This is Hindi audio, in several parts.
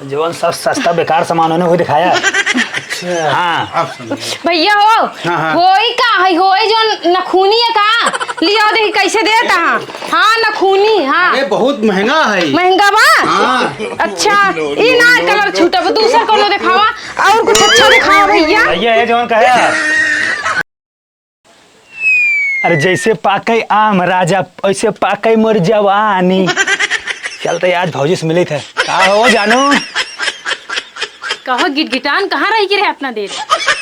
जो सब सस्ता बेकार सामान उन्हें वो दिखाया। अच्छा हाँ भैया हो होई का है होई जो नखूनी है का लिया देखी कैसे देता। हाँ नखूनी हाँ अरे बहुत महंगा है। महंगा बा हाँ। अच्छा ये ना कलर छूटा दूसरा कलर दिखावा और कुछ अच्छा दिखावा भैया। भैया ये जो कहा अरे जैसे पाकई आम राजा ऐसे पाकई मोर जवानी। चलते आज भौजी से मिले थे का हो जानू कहो गिटगिटान कहाँ रही गिरे अपना देर।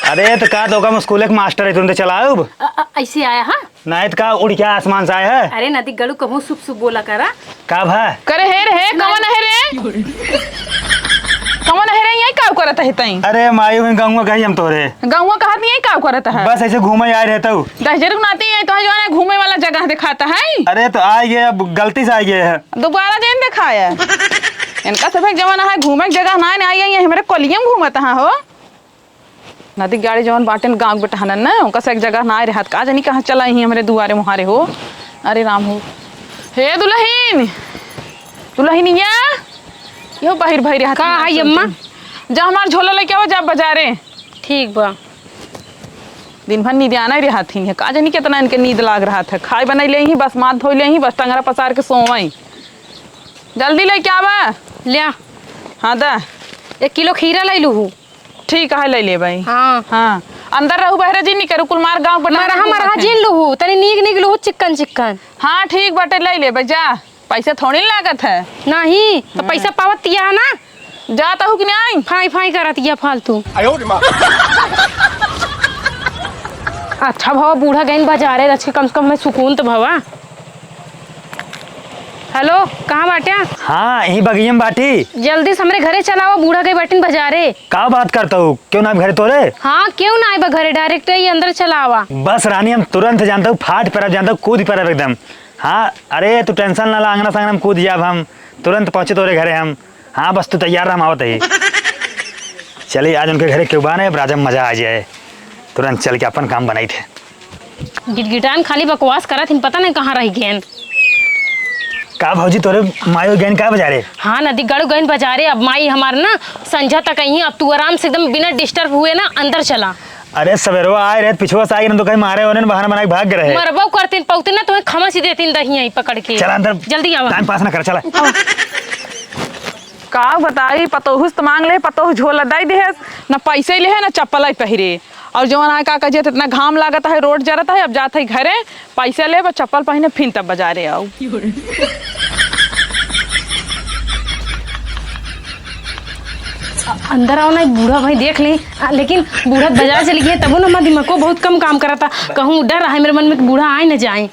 अरे तो का तो स्कूल के मास्टर है तुमने चलाओ ऐसे आया हाँ नहीं तो का उड़ क्या आसमान से आया है। अरे नदी गड़ू कहूँ सुप सुप बोला करा का भा करे हे रे कौन है रे कौन है रे यही काम करत है तई। अरे मायू में गाँव कही हम तोरे गाँव कहत नहीं यही काम करत है बस ऐसे घूमे आए रहता हूँ। दहजर नाती है तो जो है घूमे वाला जगह दिखाता है। अरे तो आ गए अब गलती से आ गए है दोबारा जैन दिखाया इनका सब एक जमाना है घूमे की जगह ना आई है हमारे कोलियम घूमत हाँ हो नदी गाड़ी जवन बाटन गाँव बेटहन ना उनका से एक जगह ना रहत का जानी कहाँ चला ही हमारे दुआरे मुहारे हो। अरे राम हो हे दुल्हन दुल्हनिया यो बाहिर बाहिर हाथ का है अम्मा जा हमार झोला लेके आओ जा बाजारे। ठीक बा दिन भर नींद आना रहा थी का जानी कितना इनके नींद लाग रहा था खाए बनाई ले ही बस माथ धोई ले ही बस टंगरा पसार के सोवई जल्दी लेके आवा लिया। हाँ दा 1 किलो खीरा ले लू। ठीक है ले ले भाई। हाँ हाँ अंदर रहू बहरा जी नहीं करू कुल मार गाँव बना मरहा जीन लू तनी नीक लू चिकन चिकन। हाँ ठीक बटे ले ले भाई जा पैसा थोड़ी लागत है नहीं तो पैसा पावत है ना जाता हूँ कि नहीं फाई फाई करत है फालतू। अच्छा भवा बूढ़ा गईन बाजारे रच के कम से कम मैं सुकून तो भवा। हेलो कहाँ बाटे। हाँ यही बगियम बाटी जल्दी से हमारे घरे चलाओ बूढ़ा गई बाटिन बाजारे। का बात करता हूँ क्यों ना घरे तोरे। हाँ क्यों ना आए घरे डायरेक्ट ही अंदर चलावा। बस रानी हम तुरंत जानता हूँ फाट पर जानता हूँ कूद पर एकदम। हाँ अरे तू टेंशन ना ला अंगना संगना हम कूद जाब हम तुरंत पहुँचे तोरे घरे हम। हाँ बस तू तैयार रहा आवत ही चलिए आज उनके घरे क्यों बाने राजा मजा आ जाए तुरंत चल के अपन काम बनाई थे। गिटगिटान खाली बकवास करा थी पता नहीं कहाँ रही गेंद। का भौजी तोरे मायो गैन का बजारे। हाँ नदी गढ़ गईन बाजारे अब माई हमारे ना संझा तक ही अब तू आराम से एकदम बिना डिस्टर्ब हुए ना अंदर चला। अरे सवेरो आए रहे पिछुआ से आई ना तो कहीं मारे होने बहाना बना के भाग गए रहे। मरबो करतीन पौते ना तुम्हें खमा सी देतीन दही यहीं पकड़ के। चला अंदर जल्दी आओ टाइम पास ना कर चला। का बताई पतोहुस तो मांग ले पतोहु झोला दाई दे ना पैसे ले है ना चप्पल पहिरे और जवन आए का कहे इतना घाम लागत है रोड जरत है अब जाते है घरे पैसे ले चप्पल पहने फिर तब बाजारे आओ। अंदर आओ ना बूढ़ा भाई देख ले लेकिन बूढ़ा बाजार चली गई तब ना हमारा दिमाग को बहुत कम काम करा था कहूँ डर रहा है मेरे मन में कि बूढ़ा आए न जाए।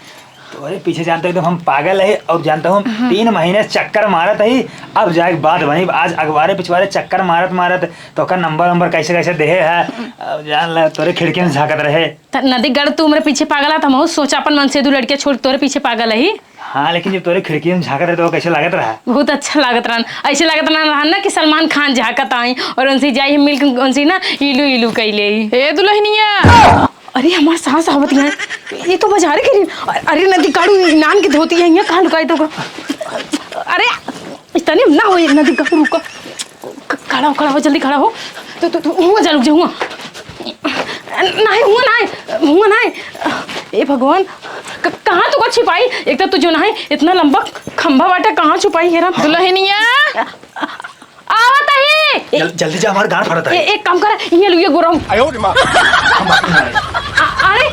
अरे पीछे जानते हो तो हम पागल है और जानता हूँ 3 महीने चक्कर मारत है अब जाए बात बनी आज अखबारे पिछवारे चक्कर मारत तो का नंबर कैसे कैसे दे है अब जान ला तोरे खिड़की में झाकत रहे। नदी गढ़ तू मेरे पीछे पागल था मैं सोचा अपन मन से 2 लड़के छोड़ तोरे पीछे पागल है। हाँ लेकिन जब तोरे खिड़की में झाकत रहे तो कैसे लागत रहा। बहुत अच्छा लागत रहा ऐसे लागत रहा ना कि सलमान खान झाकत आई और उनसे जाई मिल उनसे ना इलू इलू कैले। ए दुल्हनिया अरे हमारे सास आवत है ये तो बाजारे की। अरे नदी काड़ू नान की धोती है यहाँ कहाँ लुकाई तो अरे इतने ना हो नदी का रुको खड़ा हो जल्दी खड़ा हो तो हुआ जा लुक जा हुआ नहीं ए भगवान कहाँ तो छिपाई एक तो तुझे ना इतना लंबा खंभा बाटा कहाँ छुपाई है दुल्हनिया आवत है जल्दी जा हमारे गांव फड़ता है। एक काम कर ये लुइए गोरम अरे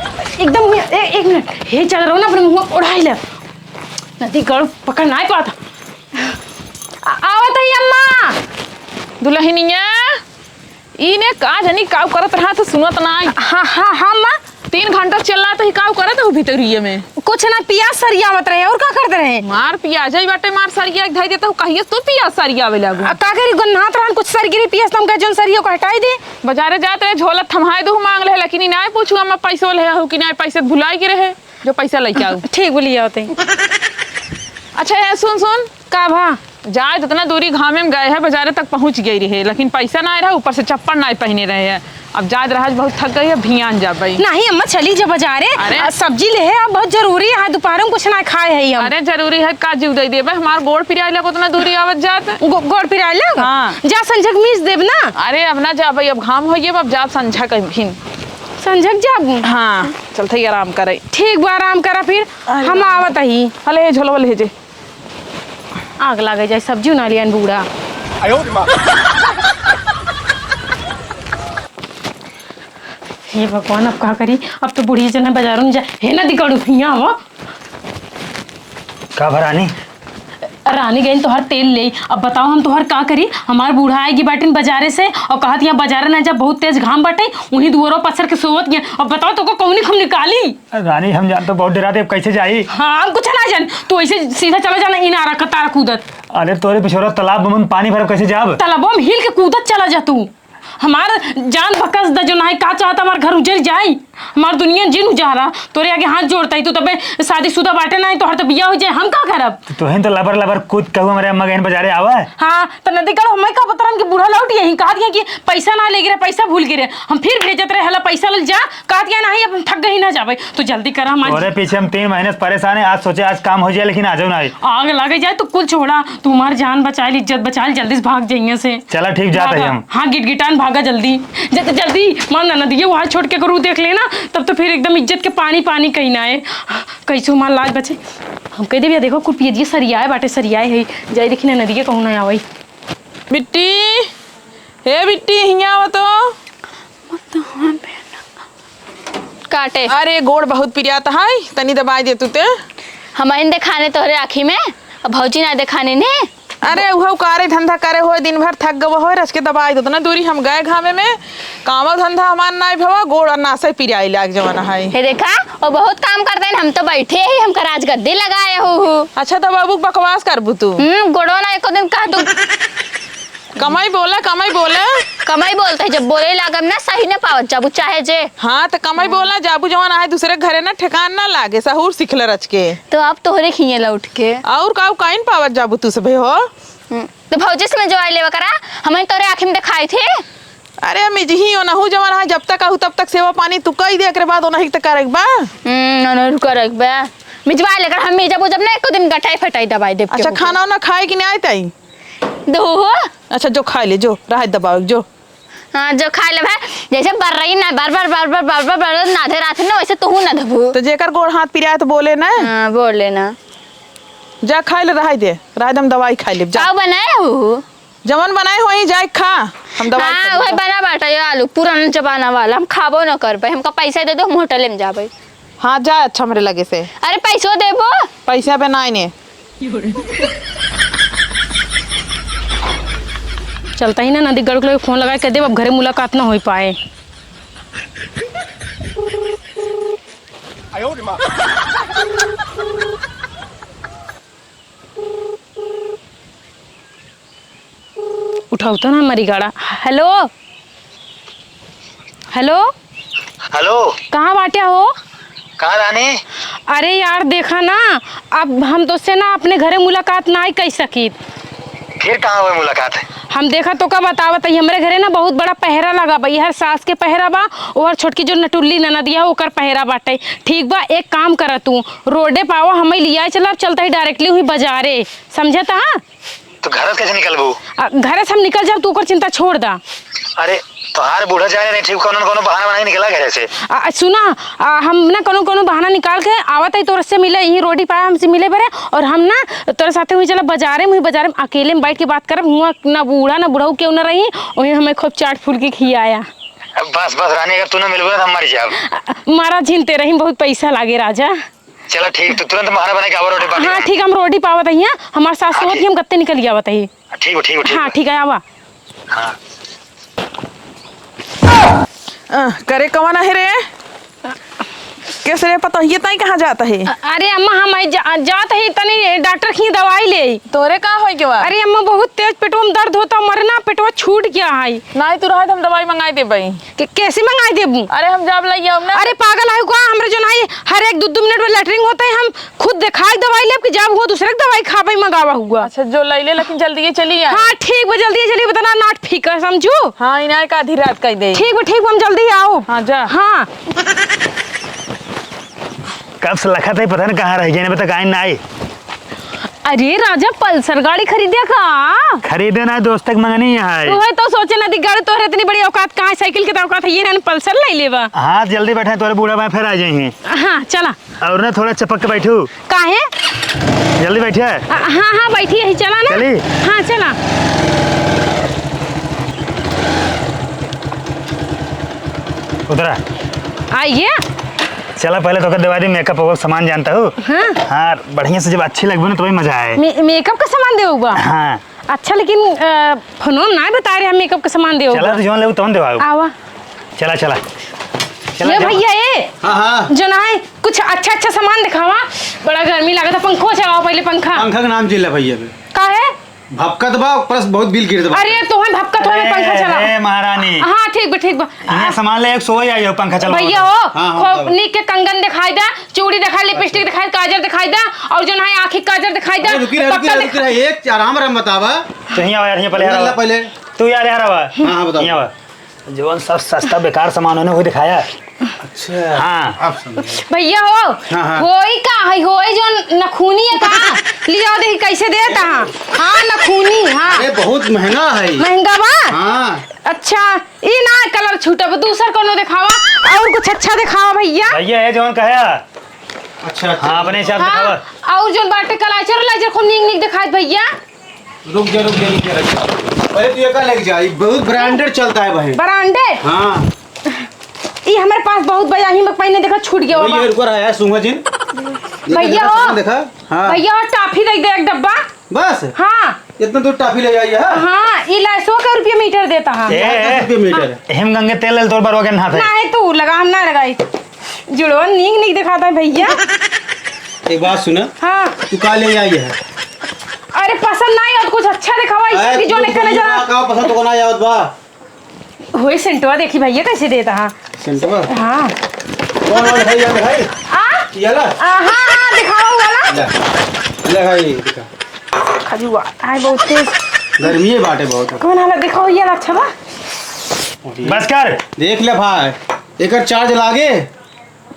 एकदम एक मिनट हे चल रहा हूँ ना अपने मुँह उड़ाई ले नदी गढ़ पकड़ ना पाता आवत है अम्मा। दुल्हनिया इने का जनी काव करत रहा तो सुनत ना। हाँ माँ 3 घंटा चल रहा तो काव करत हो भीतरिये में कुछ ना पियाज सरिया मत रहे और का करते रहे मार पियाज ही बाटे मार सरिया धाई देता हूँ कहिए तो पियाज सरिया आवे लागू का करी गन्नात रहन कुछ सरगिरी पियाज तुम का जन सरियो को हटाई दे बाजारे जाते रहे झोला थमाए दो मांग ले लेकिन नहीं पूछू मैं पैसा ले हो कि नहीं पैसे भुलाई के रहे जो पैसा लेके आओ। ठीक बोलिए होते। अच्छा है सुन का भा जाए तो इतना दूरी घामे में गए हैं, बाजारे तक पहुंच गई रहे, लेकिन पैसा ना रहा, ऊपर से चप्पल ना पहने रहे हैं। अब जाए रहा बहुत थक गई है, भियान जा भाई। नहीं अम्मा चली जा बाजारे। अरे सब्जी ले है, अब बहुत जरूरी है, दोपहर में कुछ ना खाए है हम। अरे जरूरी है का जीव दे देबे, हमार गोड़ पिराइला को उतना दूरी आवत जात। गोड़ पिराए लग। हाँ। जा संझक मीस देब ना। अरे अब ना जा भाई, अब घाम हो गए, अब जा संझा कहीं। संझक जाब। हाँ चलते ही आराम करे। ठीक बा, आराम करा फिर हम आवत ही। हले झोलो ले जे आग लागे जाए, सब्जी उना लिया बूढ़ा। हे भगवान, अब का करी? अब तो बुढ़ी जन बाजारों में जाए है ना दिकड़ू हिया वो का भरानी रानी गई तो हर तेल ले। अब बताओ हम तो हर का करी? हमार बूढ़ा आएगी बाटिन बाजारे से और कहत यहाँ बाजारे ना जा, बहुत तेज घाम बाटे, वहीं दुआरों पसर के सोवत गया। अब बताओ तो को कौनी हम निकाली? रानी हम जान तो बहुत डराते, अब कैसे जाई? हाँ हम कुछ ना जान, तो ऐसे सीधा चला जाना, इन आरा कतारा कूदत। अरे तोरे पिछोरा तालाब में पानी भर कैसे जाब? तालाबों में हिल के कूदत चला जा तू। हमार जान बकस द जो ना का चाहता हमार घर उजड़ जाए, हमार दुनिया जिन उजारा तोरे आगे हाथ जोड़ता ही तो तबे शादीशुदा बाटे ना तो हर तो बिया हो जाए, हम का करब? तोहें तो लबर लबर कूद कहू हमारे अम्मा गहन बाजारे आवा है। हाँ तो नदी का हमें का पता कि बूढ़ा लौट यही कहा दिया कि पैसा ना ले गिरे, पैसा भूल गिरे। हम फिर भेजत रहे हला पैसा ले जा, कहा दिया नहीं अब थक गई ना जावे तो जल्दी करा। तोरे पीछे हम 3 महीने से परेशान है, आज सोचे आज काम हो जाए, लेकिन आ जाओ ना। आग लगे जाए तो कुल छोड़ा, तुम्हार जान बचा ली, इज्जत बचा ली, जल्दी से भाग जाइए से। चला ठीक जाते हैं हम। हाँ गिटगिटान भागा जल्दी जल्दी, मान ना दिए वहाँ छोड़ के करू देख लेना, तब तो फिर एकदम इज्जत के पानी पानी कहीं ना आए। कैसे मान लाज बचे हम कह दे देखो कुल पिए सरियाए बाटे, सरियाए है जाए देखी ना नदी के कहूँ ना आवई। बिट्टी हे बिट्टी हिया आवा तो काटे। अरे गोड़ बहुत पिरियाता है, तनी दबाई दे तू ते। हमारे दिखाने तोहरे आँखी में, अब भौजी ना दिखाने ने। अरे वह कारे धंधा करे हो, दिन भर थक गए हो, रस के दबाई दो ना दूरी हम गए घामे में, काम धंधा हमार ना भवा, गोड़ और नासे पिरियाई लाग जवाना है। हे देखा और बहुत काम करते हैं, हम तो बैठे ही, हम राज गद्दी लगाए हो। अच्छा तो बाबू बकवास करबू तू। गोड़ो ना एको दिन कह तू कमाई बोले कमाई बोलते है, जब बोले लागम ना सही ना पावत जाबू चाहे जे। हाँ तो कमाई बोलना जाबू जवान है, दूसरे घरे ना ठेकान ना लागे, सहूर सिखले रच के। तो अब तोहरे खिए लौट के और काऊ काइन पावत जाबू तू सब हो। तो भौजी से मैं जवाई लेवा करा, हमें तोरे आँखी में दिखाई थे। अरे हम ही हो ना हूँ जवान है, जब तक आहू तब तक सेवा पानी तू कही दे, बाद नहीं तो करे बा। मिजवा लेकर हम जब ना एको दिन गटाई फटाई दवाई दे। अच्छा खाना वाना खाए कि नहीं आते ही? दो अच्छा जो खा ले, जो राह दबाओ जो। हाँ जो खा ले भाई, जैसे बर रही ना बार नाधे रात ना, वैसे तू ना धबू। तो जेकर गोड़ हाथ पिराए तो बोले ना। हाँ बोल लेना। जा खा ले, राह दे हम दवाई खा ले। क्या बनाए हो? जमन बनाए हो जाए खा, हम दवाई। हाँ वही बना बाटा ये आलू पुराना जमाना वाला, हम खाबो न कर भाई, हमका पैसा दे दो, हम होटल में जाबे। हाँ जा, अच्छा मेरे लगे से। अरे पैसो देबो? पैसा पे ना ने चलता ही ना नदी गढ़ को फोन लगा के दे, अब घरे मुलाकात ना हो पाए। उठाओ तो ना हमारी गाड़ा। हेलो हेलो हेलो कहाँ बाटे हो? कहाँ रानी? अरे यार देखा ना, अब हम तो से ना अपने घरे मुलाकात ना कर सकी। फिर कहाँ हुई मुलाकात? हम देखा तो का बतावत है, हमारे घरे ना बहुत बड़ा पहरा लगा बा, हर सास के पहरा बा और छोटकी जो नटुल्ली ननदिया ओकर पहरा बाटे। ठीक बा, एक काम कर तू रोडे पावा हमें लिया चला, चलता ही डायरेक्टली हुई बाजारे, समझता? हाँ तो घर से कैसे निकलबू? घर से हम निकल जाओ, तू ओकर चिंता छोड़ दा। अरे तोहार बूढ़ा जाए नहीं ठीक, कोनो बहाना बना के निकला घरे से। सुना हम ना कोनो बहाना निकाल के आवत है, तोर से मिले यही रोडी पाया हमसे मिले बरे, और हम ना तोरे साथे हुई चला बाजारे में अकेले में बैठ के बात करब, हुआ ना बूढ़ा ना बुढ़ऊ क्यों ना रही, वही हमें खूब चाट फूल के खियाया। बस रानी, अगर तू ना मिलबे तो हम मर जाब। मारा झिनते रही, बहुत पैसा लागे राजा। चलो ठीक, तो तुरंत बहाना बना के आवा रोटी पानी। हाँ ठीक, हम रोटी पावत है, हमारे सास होती हम गत्ते निकल गया बताइए। ठीक हाँ ठीक है आवा। करे कवाना है रे, कैसे रे पता ये ताई कहाँ जाता है? अरे अम्मा हम जात है तनी डॉक्टर की दवाई ले। तोरे का हो गया? अरे अम्मा बहुत तेज पेटवा में दर्द होता, मरना पेटवा वो छूट क्या है? नहीं तू रहा हम दवाई मंगाई दे भाई। कैसे मंगाई देबू? अरे हम जब लइया हमने अरे पागल है का? हमरा जो नहीं हर एक 2 मिनट में लेटरिंग होता है, हम खुद दिखाई दवाई लेब कि जब हुआ दूसरे की दवाई खा पाई मंगावा हुआ। अच्छा जो लई ले लेकिन जल्दी ये चली आ। हाँ ठीक बा, जल्दी चलिए, बताना नाट फिकर समझू। हाँ इना का आधी रात कह दे। ठीक बा हम जल्दी आओ। हाँ जा। हाँ कब से लखा था पता नहीं कहाँ रह गए, बता कहीं ना आई। अरे राजा पल्सर गाड़ी खरीदे का? खरीदे ना दोस्त तक मंगनी है। तू है तो सोचे ना दी गाड़ी तोहरे इतनी बड़ी औकात कहाँ है, साइकिल के तो औकात है, ये ना पल्सर ले लेवा। हाँ जल्दी बैठे तोरे बूढ़ा भाई फिर आ जाएंगे। हाँ चला। और ना थोड़ा चपक के बैठू। काहे? जल्दी बैठे। हाँ बैठी है, चला ना। चली। हाँ चला। उतरा। आइए। चला पहले तो दवा दी, मेकअप वगैरह सामान जानता हूँ। हाँ बढ़िया से जब अच्छी लगबे ना तो मजा आए। मेकअप का सामान देगा? हाँ अच्छा लेकिन फोन ना बता रहे हम मेकअप का सामान देगा। चला तो जोन ले तो देवा। आवा। चला चला ये भैया ये हाँ जो ना है कुछ अच्छा सामान दिखावा, बड़ा गर्मी लगा था, पंखो चलाओ पहले। पंखा का नाम जिला भैया का है? भपका दबा प्लस बहुत बिल गिर दबा। अरे तो है भपका तो है, पंखा चलाओ। ए महारानी। हाँ ठीक बा। यहाँ सामान ले, एक सोई आई हो, पंखा चलाओ भैया हो हाँ, खूब नीक के कंगन दिखाई दा, चूड़ी दिखाई, लिपस्टिक दिखाई, काजल दिखाई दा, और जो ना है आँखी काजल दिखाई दा। रुकी रहा एक आराम आराम बतावा। तो यहाँ यार, पहले अल्लाह पहले तू यार हाँ बताओ। यहाँ जो सब सस्ता बेकार सामान होने वो दिखाया। अच्छा हाँ अब समझ भैया हो हाँ। होई का है, होई जो नखूनी है का? लिया देखी कैसे देता। हाँ नखूनी। हाँ अरे बहुत महंगा है। महंगा बा? हाँ अच्छा ये ना कलर छूटा, दूसरा कोनो दिखावा और कुछ अच्छा दिखावा भैया। भैया है जोन कहा। अच्छा हाँ अपने हिसाब से हाँ दिखावा। और जो बाटे कलाचर खूब नीक दिखाई भैया। रुक जा पहले तू ये का लग जा, बहुत ब्रांडेड चलता है भाई। ब्रांडेड? हाँ ये हमारे पास बहुत बजा ही पहले देखा छूट गया भैया रुक रहा है सुंगा जिन। भैया हो देखा हाँ भैया हो टाफी दे दे एक डब्बा बस। हाँ इतना दूर टाफी ले जाइए। हाँ ये 100 रुपया मीटर देता। हाँ रुपये मीटर। हिम गंगे तेल तोड़ पर ना ना है तू लगा, हम ना लगाई जुड़वा नीक दिखाता है भैया। एक बात सुना। हाँ तू का ले आई है? अरे पसंद नहीं और कुछ अच्छा दिखावा, इसकी जो निकलने जरा पसंद तो ना आवत बा। वही सेंटवा देखी भैया कैसे देता। हाँ सेंटवा हाँ कौन वाला भाई यार भाई ये ला हाँ दिखावा हुआ ना। ले भाई दिखा। खजुआ आए बहुत तेज गर्मी है बाटे बहुत। कौन हालत दिखाओ ये अच्छा बा। बस कर। देख ले भाई एक चार्ज लागे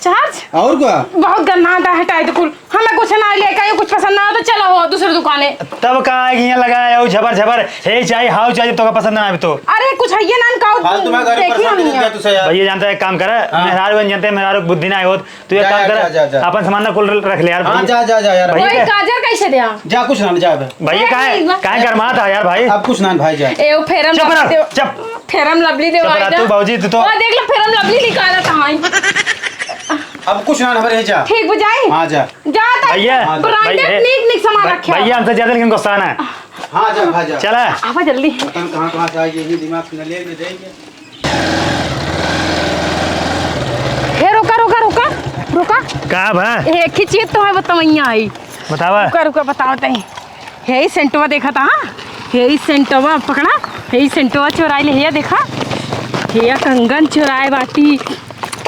चार्ज और क्या बहुत गन्ना आता है टाइट कुल, हमें कुछ ना लेके आयो, कुछ पसंद ना हो तो चलो हो दूसरी दुकाने। तब कहा यहाँ लगाया हो झबर झबर हे चाहिए हाउ चाहिए तो का पसंद ना आवे तो। अरे कुछ है ये ना फालतू में गाड़ी देखी परेशान हम कर दिया तुझसे यार। भैया जानता है एक काम कर, मेहरारू बन जानते हैं, मेहरारू बुद्धि ना हो तू एक जा, काम जा, जा, कर जा। अपन सामान ना कुल रख ले यार। हाँ जा जा जा यार भाई वही काजल कैसे दिया? जा कुछ ना जा भैया काहे गरमा था यार भाई। अब कुछ ना भाई जा। ए वो फेरम चुप लवली रह, दे, चुप। फेरम लवली दे चुप रह तू बाबूजी, तू तो देख लो फेरम लवली निकाला था। अब कुछ ना हमारे जा। ठीक बुझाई। हाँ जा जा भैया ब्रांडेड नीक सामान रखे। भैया हमसे ज्यादा लेकिन गुस्सा ना। हाँ जा भाई जा। चला आवा जल्दी। पता नहीं कहाँ से आएगी ये दिमाग से न ले जाएंगे। हे रोका कहा भा एक ही चीज तो है बताइए आई। बतावा। रुका बताओ तई। हे सेंटवा देखा था। हे सेंटवा पकड़ा, हे सेंटवा चुराई ले हे देखा, हे कंगन चुराए बाटी।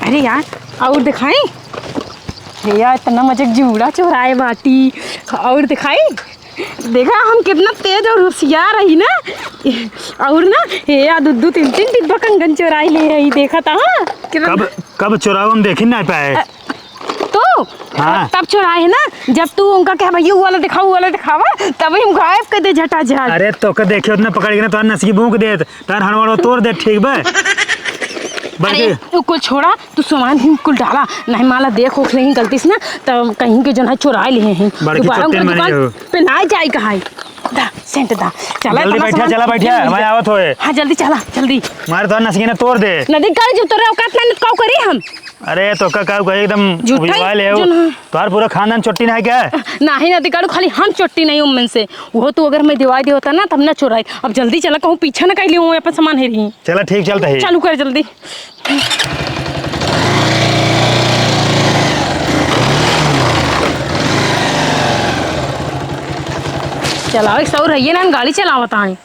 अरे यार और दिखाई, हे यार इतना मजे जूड़ा चुराए बाटी। और दिखाई देखा हम कितना तेज और होशियार रही ना। और ना हे यार दो तीन डिब्बा कंगन चुराई ले आई देखा था। कब चुराओ हम देख ही नहीं पाए तो हाँ। तब चुराए है ना जब तू उनका क्या भैया वाला दिखावा तब हम गायब कर दे झटा झट। अरे तो का देखे उतना पकड़ के ना तो नसी भूख दे तार हड़वाड़ो तोड़ दे ठीक बा। अरे तू कुल छोड़ा, तू सामान ही कुल डाला नहीं माला देख ओख नहीं गलती से ना तब कहीं के जो है चुरा लिए हैं। दोबारा उनका दुकान पे ना जाए कहाँ दा सेंट दा। चला जल्दी बैठा, चला बैठा मैं आवत होए। हाँ जल्दी चला जल्दी। मार तो नसी ना तोड़ दे। नदी गाड़ी जो तोरे औकात नहीं काऊ करी हम। अरे तो का एकदम झूठा ही ले तोहार पूरा खानदान चोटी ना है क्या? नहीं नदी गाड़ी खाली हम चोटी नहीं उमन से वो तो अगर मैं दिवाई दे होता ना तब ना चुराई। अब जल्दी चला कहूँ पीछे ना कह ली अपन सामान है रही। चला ठीक चलता है चालू कर जल्दी। चलाओ एक सौ रहिए ना गाड़ी चलावता है।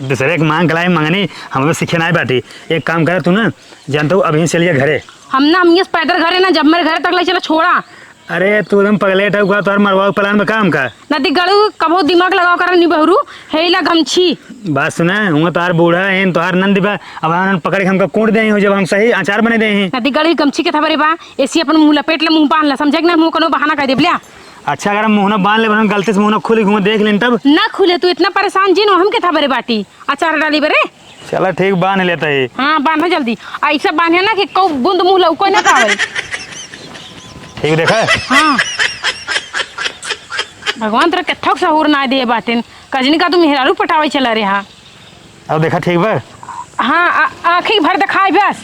दूसरे के मांग कलाई मंगनी हमें सीखे ना बाटी। एक काम कर तू ना, जानता हूँ अभी चलिए घरे। हम ये पैदल घरे ना, जब मेरे घर तक ले चला छोड़ा। अरे तू एकदम पगलेट हुआ तो मरवा प्लान में काम का नदी गड़ू कबो दिमाग लगाओ कर नहीं बहरू हेला गमछी। बात सुना हूँ तोहार बूढ़ा है तोहार नंद बा, अब हम पकड़ के हमको कूट दे हो जब हम सही अचार बने दे। नदी गड़ी गमछी के था बरे बा ऐसी अपन मुंह लपेट ले, मुंह बांध ला, समझे कि ना, मुंह कोनो बहाना कर दे बलिया। अच्छा अगर हम मुँह न बांध ले गलती से मुँह न खुली घूम देख लें तब ना खुले तू इतना परेशान जिन हम के था बरे बाटी अचार डाली बरे। चला ठीक बांध लेता है। हाँ बांधो जल्दी, ऐसा बांधे ना कि कौ बूंद मुंह लौको ना पावे। ठीक देखा। हाँ भगवान तेरा कथक सहूर ना दे बातिन, कजनी का तू मेहरारू पटावे चला रे। हाँ अब देखा ठीक बा। हाँ आँखी भर दिखाई बस।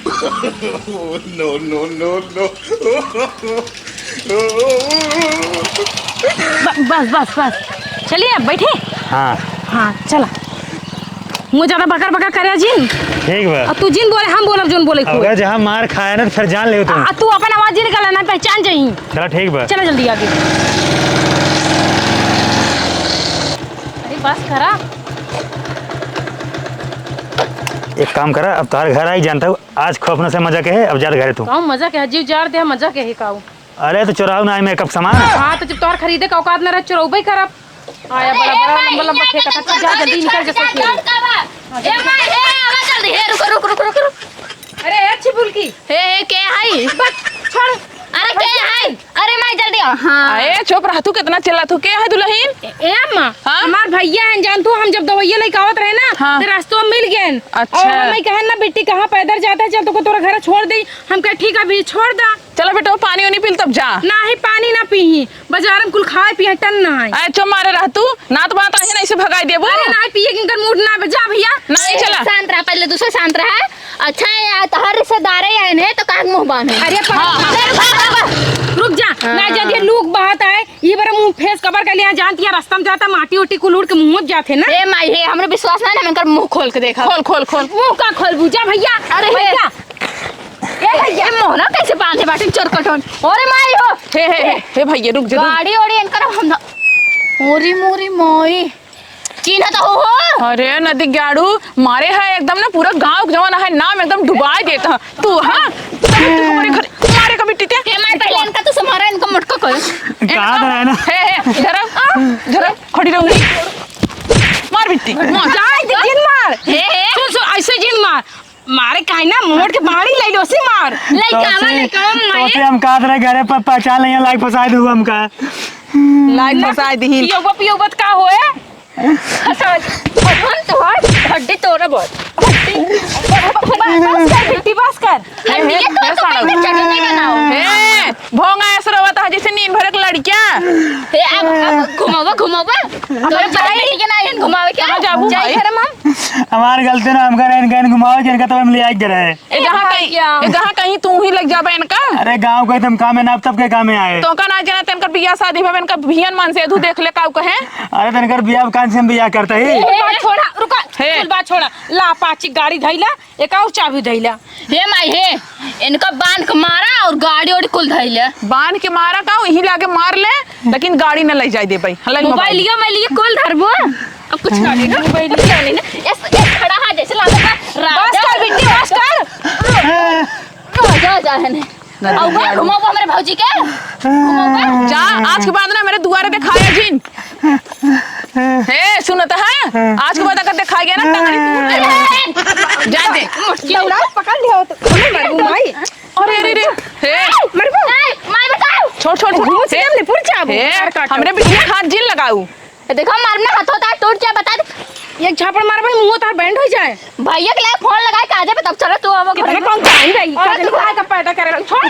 बस बस बस चलिए अब बैठे। हाँ हाँ चला, मुँह ज्यादा बकर बकर करे जिन। ठीक बा। तू जिन बोले हम बोलब जोन बोले खूब। अगर जहाँ मार खाया ना तो फिर जान ले तुम। तू अपन आवाज निकाल ना, पहचान जाई। चला ठीक बा। चला जल्दी आगे। अरे बस करा। एक काम करा, अब तुम्हारे घर आई जानता हूँ आज खोपने से मजा के है, अब जा घरे तू। कहूँ मजा के जीव जार दे, मजा के ही कहूँ। अरे तो चुराव ना मेकअप सामान। हाँ तो जब तोहर खरीदे का औकात न रह चुराऊ खराब। आया बड़ा बड़ा लंबा लंबा ठेका था, जा जल्दी निकल जैसे खेल। ए माय हे आवा जल्दी हे, रुको। अरे अच्छी बुलकी हे के हाय छोड़। अरे के हाय, अरे माय जल्दी आओ। हाँ अरे चुप रह, तू कितना चिल्ला तू के है दुल्हन। ए अम्मा हाँ? हमार भैया हैं जान तू, हम जब दवाइया लेके आवत रहे ना हाँ। तो रास्तों में मिल गए। अच्छा। और हमें कहन ना बेटी कहाँ पैदल जाता है, चल तो को तोरा घर छोड़ दे। हम कहे ठीक है भी छोड़ दा। चलो बेटा वो पानी उनी पील तब जा। ना ही पानी ना पी, बाजार में कुल खाए पिए टन ना है। अरे चुप मारे रह तू, ना तो बात है ऐसे भगाई देबो। अरे ना पिए किनकर मूड ना बजा भैया। नहीं चला। शांत रहा, पहले दूसरा शांत रहा। अच्छा है यार, तोहर रिश्तेदार आए ने तो काग मुंह बांधे। अरे हाँ। रुक जा ना, जब ये लोग बात आए ये बार मुंह फेस कवर कर लिया, जानती है रास्ता में जाता माटी उटी कुल उड़ के मुंह में जाते ना। ए माय हे, हमरे विश्वास ना है, मैं मुंह खोल के देखा। खोल मुंह का खोल बुझा भैया। अरे भैया ए भैया मोहना कैसे बांधे बाटे चोरकटोन। अरे माय हो हे भैया रुक जा। गाड़ी ओड़ी इनकर हम मोरी मोई चिन्ह तो हो। अरे नदी गाड़ू मारे है एकदम ना, पूरा गांव जवाना है नाम एकदम डुबा देता है तू। हाँ हमारे घर मारे का बिट्टी ते ए माय पहले इनका तो समारा, इनका मुटका कर। कहाँ तो है ना। हे जरा खड़ी रहूंगी, मार बिट्टी मार। जाए दे जिन मार। हे सुन ऐसे जिन मार मारे काहे ना मोड़ के बाड़ी ले लो सी मार। तो हम कहा रहे घरे पर पहचान नहीं लाइक फसाए दू हमका। लाइक फसाई दी। पियो बत का होए तो हड्डी तोड़ा बहुत बस कर बेटी बस कर। ये तो चटनी बनाओ। हे भोंगा ऐसा रहता है जैसे नींद भरक लड़कियां। हे अब घुमावा तोरे बेटी के ना घुमावे क्या कहाँ जाबू जाई भाई? घर हम हमार गलती ना हमका इनका घुमाओ जिनका तो हम ले आए रहे। जहाँ कहीं तू ही लग जाबे इनका। अरे गाँव गए तुम काम में ना तब के काम में आए। तो का ना जाना तनकर बियाह शादी भवन इनका भियन मन से तू देख ले काऊ कहे। अरे तनकर बियाह कान से हम बियाह करता ही। बात छोड़ा रुका, हे। बात छोड़ा ला पाची गाड़ी धैला एक और चाबी धैला। हे माय हे इनका बांध के मारा और गाड़ी ओड़ी कुल धइले। बांध के मारा का वही लाके मार ले, लेकिन गाड़ी न ले जाए दे भाई। मोबाइल लियो मैं लिए कुल धरबो। अब कुछ गाड़ी ना मोबाइल लियो नहीं ना, ऐसे खड़ा है जैसे लागत बस कर बेटी बस कर। जा है ने अब घुमाओ हमारे भौजी के घुमाओ। जा आज के बाद ना मेरे दुआरे दिखाया जिन। हे सुनता है आज के बाद अगर दिखा गया ना टांगड़ी टूट जा दे। लौड़ा पकड़ लिया तो हमें मरबू भाई। अरे हे मरबू माय बताओ छोड़ घूम से हमने पुर चाबू हे हमरे बिटिया हाथ जिन लगाऊ। देखो मारना हाथ होता है टूट जाए बता दे। एक झापड़ मारबे मुंह तार बैंड हो जाए। भैया के लिए फोन लगाए काजे पे तब चलो तू अब कितने कौन चाहिए भाई का पैदा करे छोड़।